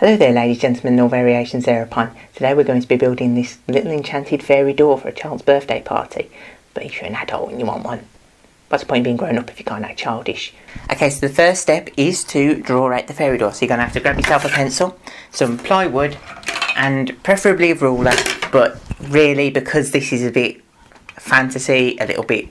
Hello there ladies, gentlemen and all variations thereupon. Today we're going to be building this little enchanted fairy door for a child's birthday party. But if you're an adult and you want one, what's the point of being grown up if you can't act childish? Okay, so the first step is to draw out the fairy door. So you're going to have to grab yourself a pencil, some plywood and preferably a ruler. But really, because this is a bit fantasy, a little bit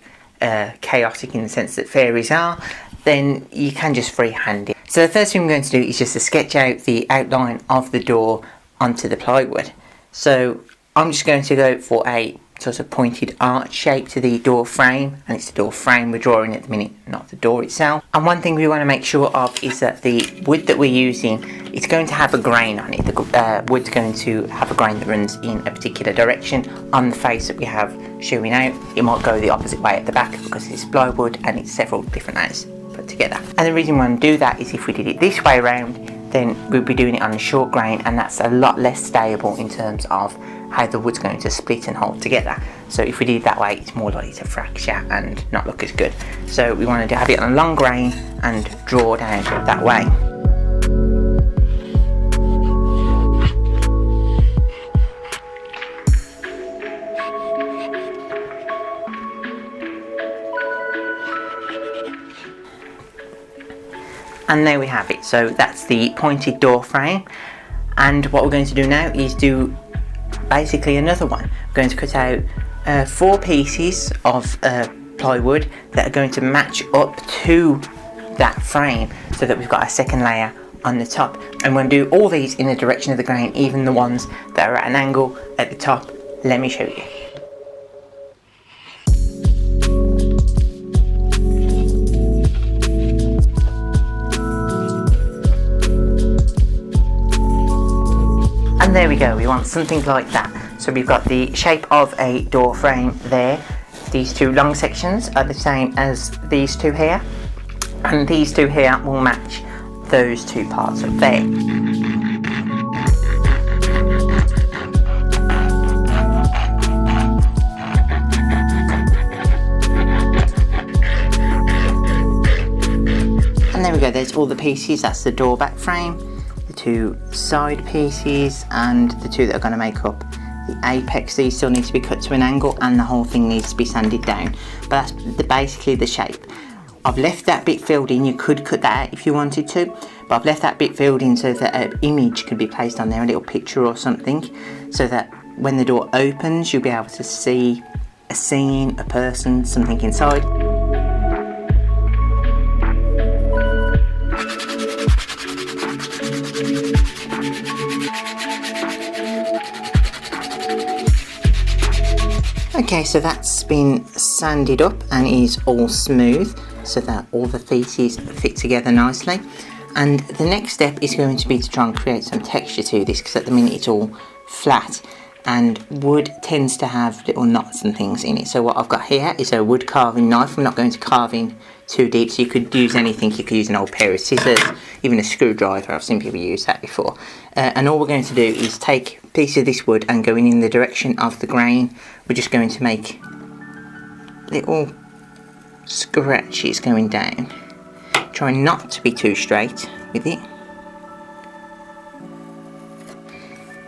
chaotic in the sense that fairies are, then you can just freehand it. So the first thing we're going to do is just to sketch out the outline of the door onto the plywood. So I'm just going to go for a sort of pointed arch shape to the door frame, and it's the door frame we're drawing at the minute, not the door itself. And one thing we want to make sure of is that the wood that we're using, it's going to have a grain on it. The wood's going to have a grain that runs in a particular direction. On the face that we have showing out, it might go the opposite way at the back because it's plywood and it's several different layers put together. And the reason we want to do that is if we did it this way around, then we'd be doing it on a short grain, and that's a lot less stable in terms of how the wood's going to split and hold together. So if we did it that way, it's more likely to fracture and not look as good. So we wanted to have it on a long grain and draw down that way. And there we have it. So that's the pointed door frame. And what we're going to do now is do basically another one. We're going to cut out 4 pieces of plywood that are going to match up to that frame so that we've got a second layer on the top. And we're going to do all these in the direction of the grain, even the ones that are at an angle at the top. Let me show you. And there we go, we want something like that. So we've got the shape of a door frame there. These 2 long sections are the same as these 2 here. And these 2 here will match those 2 parts up there. And there we go, there's all the pieces. That's the door back frame, 2 side pieces, and the 2 that are going to make up the apex. These still need to be cut to an angle, and the whole thing needs to be sanded down. But that's basically the shape. I've left that bit filled in. You could cut that out if you wanted to, but I've left that bit filled in so that an image could be placed on there, a little picture or something, so that when the door opens you'll be able to see a scene, a person, something inside. Okay, so that's been sanded up and is all smooth so that all the pieces fit together nicely. And the next step is going to be to try and create some texture to this, because at the minute it's all flat and wood tends to have little knots and things in it. So what I've got here is a wood carving knife. I'm not going to carve in too deep, so you could use anything. You could use an old pair of scissors, even a screwdriver. I've seen people use that before. And all we're going to do is take a piece of this wood and going in the direction of the grain, we're just going to make little scratches going down. Try not to be too straight with it.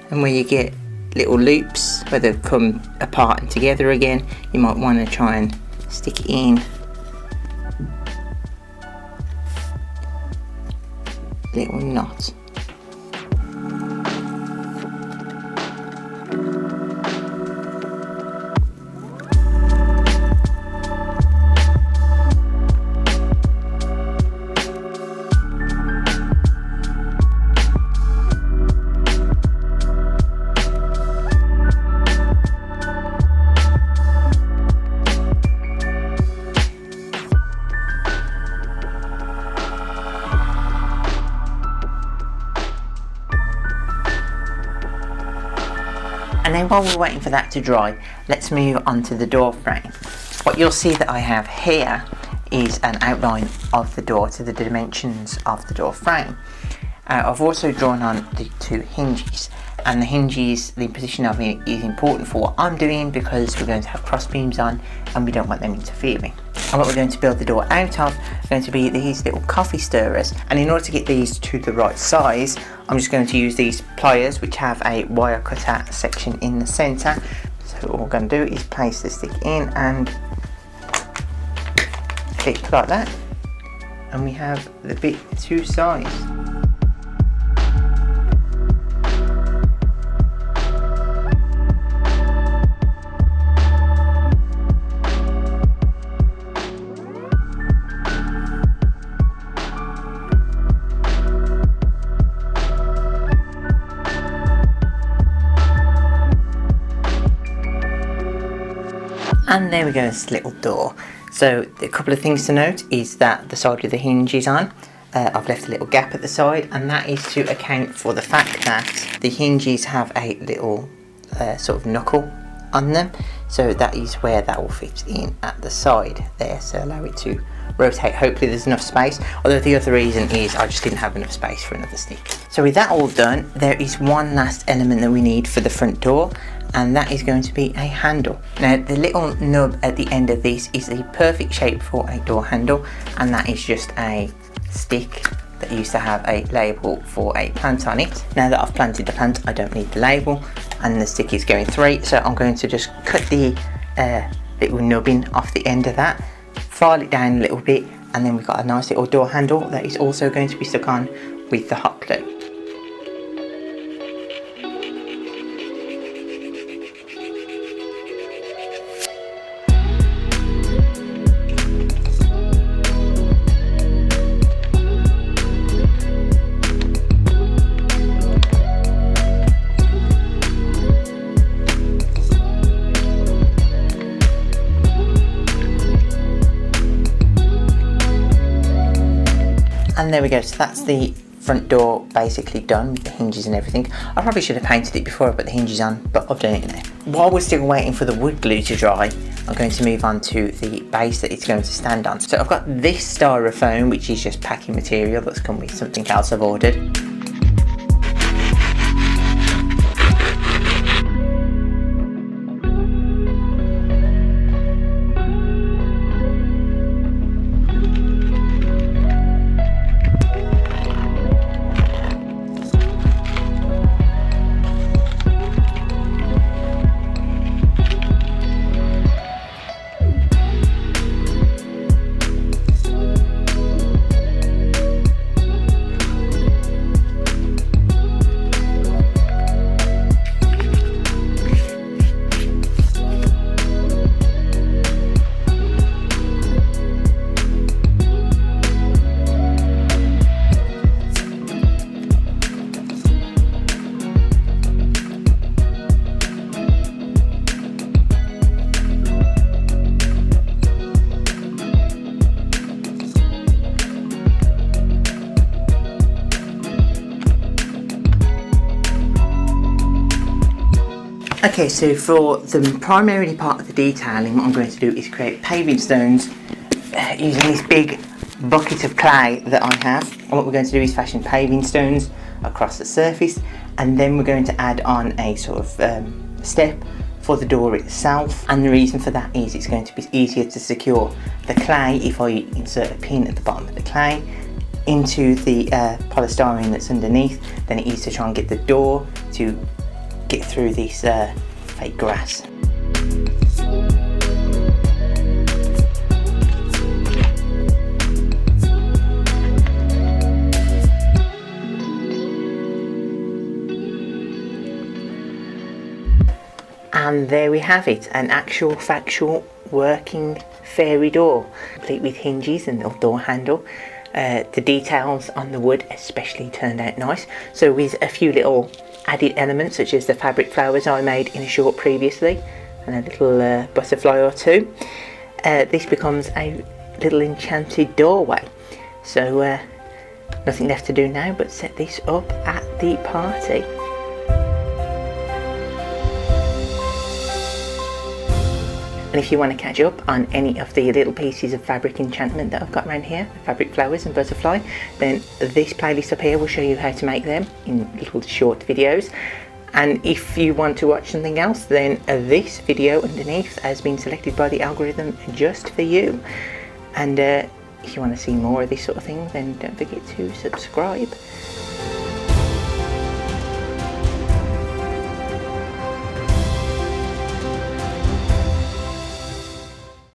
And where you get little loops where they've come apart and together again, you might want to try and stick it in little knot. And then while we're waiting for that to dry, let's move on to the door frame. What you'll see that I have here is an outline of the door to the dimensions of the door frame. I've also drawn on the 2 hinges, and the hinges, the position of it is important for what I'm doing because we're going to have cross beams on and we don't want them interfering. And what we're going to build the door out of are going to be these little coffee stirrers. And in order to get these to the right size, I'm just going to use these pliers which have a wire cutter section in the centre. So what we're going to do is place the stick in and click like that. And we have the bit to size. And there we go, this little door. So a couple of things to note is that the side with the hinge is on. I've left a little gap at the side, and that is to account for the fact that the hinges have a little sort of knuckle on them. So that is where that will fit in at the side there. So allow it to rotate. Hopefully there's enough space. Although the other reason is I just didn't have enough space for another stick. So with that all done, there is one last element that we need for the front door, and that is going to be a handle. Now the little nub at the end of this is the perfect shape for a door handle, and that is just a stick that used to have a label for a plant on it. Now that I've planted the plant, I don't need the label, and the stick is going through, so I'm going to just cut the little nubbin off the end of that, file it down a little bit, and then we've got a nice little door handle that is also going to be stuck on with the hot glue. And there we go, so that's the front door basically done with the hinges and everything. I probably should have painted it before I put the hinges on, but I've done it now. While we're still waiting for the wood glue to dry, I'm going to move on to the base that it's going to stand on. So I've got this styrofoam, which is just packing material that's come with something else I've ordered. Okay, so for the primarily part of the detailing, what I'm going to do is create paving stones using this big bucket of clay that I have. And what we're going to do is fashion paving stones across the surface, and then we're going to add on a sort of step for the door itself. And the reason for that is it's going to be easier to secure the clay if I insert a pin at the bottom of the clay into the polystyrene that's underneath than it is to try and get the door to get through this fake grass. And there we have it, an actual factual working fairy door, complete with hinges and a door handle. The details on the wood especially turned out nice, so with a few little added elements such as the fabric flowers I made in a short previously and a little butterfly or two, this becomes a little enchanted doorway. So nothing left to do now but set this up at the party. And if you want to catch up on any of the little pieces of fabric enchantment that I've got around here, fabric flowers and butterfly, then this playlist up here will show you how to make them in little short videos. And if you want to watch something else, then this video underneath has been selected by the algorithm just for you. And if you want to see more of this sort of thing, then don't forget to subscribe.